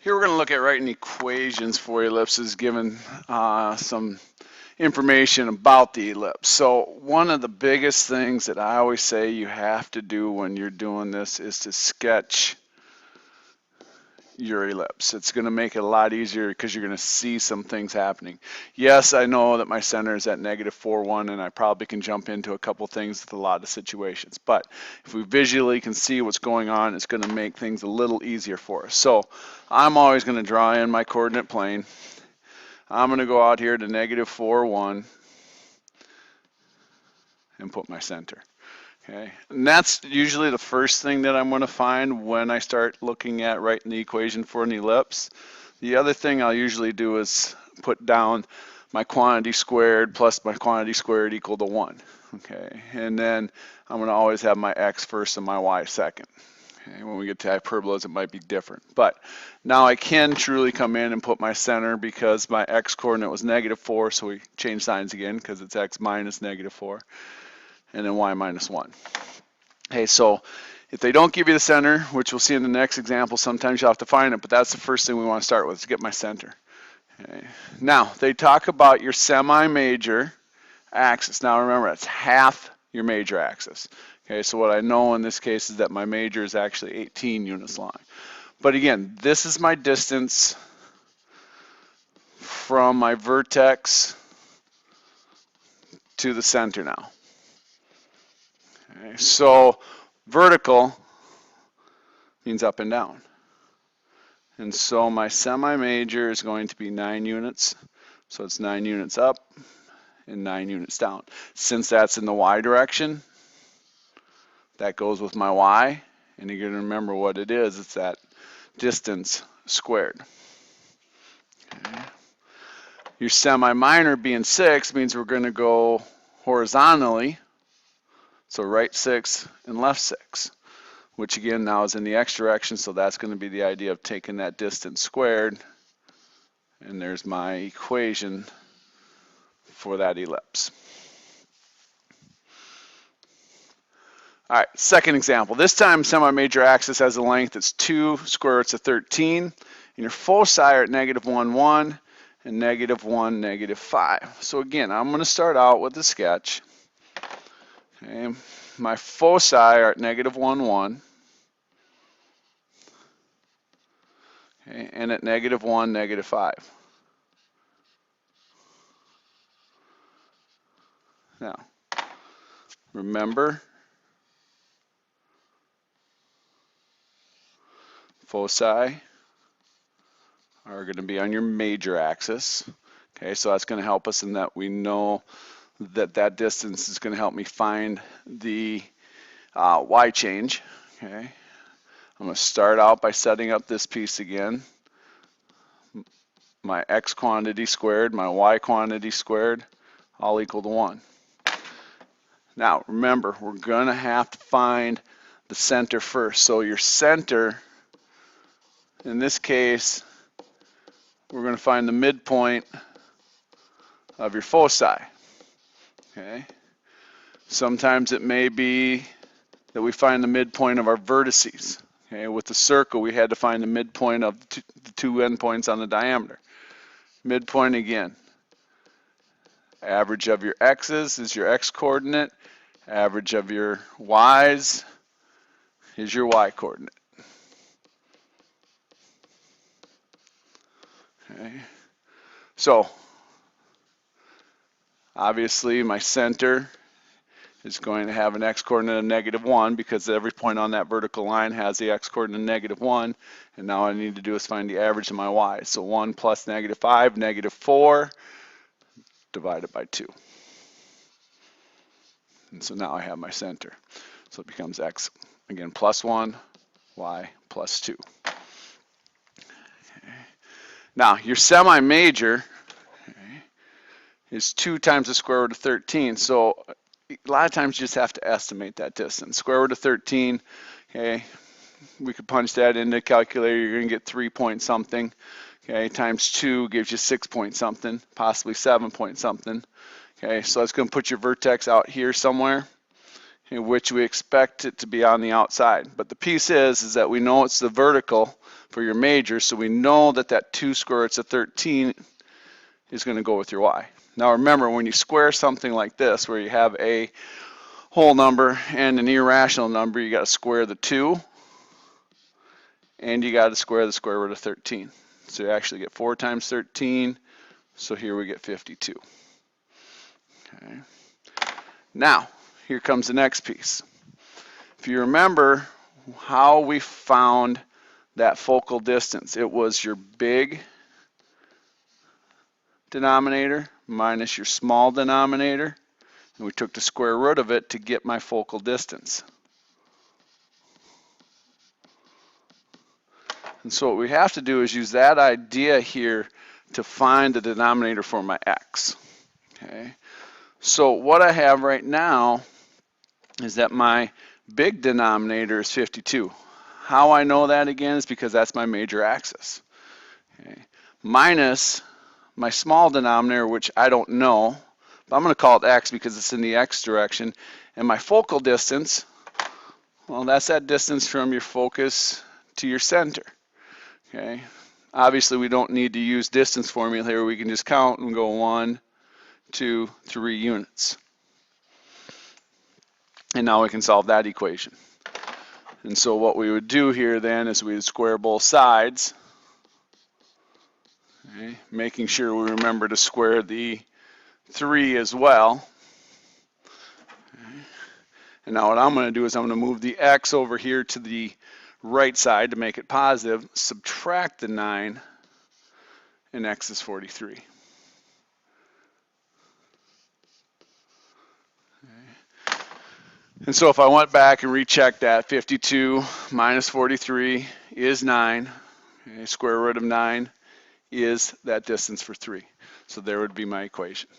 Here we're going to look at writing equations for ellipses given some information about the ellipse. So one of the biggest things that I always say you have to do when you're doing this is to sketch your ellipse. It's going to make it a lot easier because you're going to see some things happening. Yes, I know that my center is at -4, 1, and I probably can jump into a couple things with a lot of situations. But if we visually can see what's going on, it's going to make things a little easier for us. So I'm always going to draw in my coordinate plane. I'm going to go out here to -4, 1, and put my center. Okay, and that's usually the first thing that I'm going to find when I start looking at writing the equation for an ellipse. The other thing I'll usually do is put down my quantity squared plus my quantity squared equal to 1. Okay, and then I'm going to always have my x first and my y second. Okay, when we get to hyperbolas, it might be different. But now I can truly come in and put my center because my x coordinate was -4, so we change signs again because it's x minus -4. And then y minus 1. Okay, so if they don't give you the center, which we'll see in the next example, sometimes you'll have to find it, but that's the first thing we want to start with, is to get my center. Okay. Now, they talk about your semi-major axis. Now remember, that's half your major axis. Okay, so what I know in this case is that my major is actually 18 units long. But again, this is my distance from my vertex to the center now. Okay, so vertical means up and down. And so my semi-major is going to be 9 units. So it's 9 units up and 9 units down. Since that's in the y direction, that goes with my y. And you're going to remember what it is. It's that distance squared. Okay. Your semi-minor being 6 means we're going to go horizontally. So right 6 and left 6, which again now is in the x direction, so that's going to be the idea of taking that distance squared, and there's my equation for that ellipse. All right, second example. This time semi-major axis has a length that's 2 square roots of 13, and your foci are at -1, 1, and -1, -5. So again, I'm going to start out with a sketch. Okay, my foci are at -1, 1, okay, and at -1, -5. Now, remember, foci are going to be on your major axis. Okay, so that's going to help us in that we know that that distance is going to help me find the y change. Okay, I'm going to start out by setting up this piece again. My x quantity squared, my y quantity squared, all equal to 1. Now remember, we're going to have to find the center first. So your center, in this case, we're going to find the midpoint of your foci. Okay. Sometimes it may be that we find the midpoint of our vertices. Okay. With the circle, we had to find the midpoint of the two endpoints on the diameter. Midpoint again. Average of your x's is your x coordinate. Average of your y's is your y coordinate. Okay. So obviously my center is going to have an x coordinate of -1 because every point on that vertical line has the x coordinate of -1, and now all I need to do is find the average of my y. So 1 plus -5, -4, divided by 2. And so now I have my center. So it becomes x, again, plus 1, y plus 2. Okay. Now, your semi-major is 2 times the square root of 13. So a lot of times you just have to estimate that distance. Square root of 13, okay, we could punch that into a calculator. You're going to get 3 point something. Okay, times 2 gives you 6 point something, possibly 7 point something. Okay, so that's going to put your vertex out here somewhere, in which we expect it to be on the outside. But the piece is that we know it's the vertical for your major, so we know that that 2 square roots of 13 is going to go with your y. Now remember, when you square something like this, where you have a whole number and an irrational number, you got to square the 2, and you got to square the square root of 13. So you actually get 4 times 13, so here we get 52. Okay. Now, here comes the next piece. If you remember how we found that focal distance, it was your big denominator minus your small denominator, and we took the square root of it to get my focal distance. And so what we have to do is use that idea here to find the denominator for my x. Okay. So what I have right now is that my big denominator is 52. How I know that again is because that's my major axis. Okay. Minus my small denominator, which I don't know, but I'm going to call it x because it's in the x direction. And my focal distance, well, that's that distance from your focus to your center. Okay. Obviously, we don't need to use distance formula here. We can just count and go 1, 2, 3 units. And now we can solve that equation. And so what we would do here then is we would square both sides, okay, making sure we remember to square the 3 as well. Okay. And now what I'm going to do is I'm going to move the x over here to the right side to make it positive, subtract the 9, and x is 43. And so if I went back and rechecked that, 52 minus 43 is 9. Okay, square root of 9 is that distance for 3. So there would be my equation.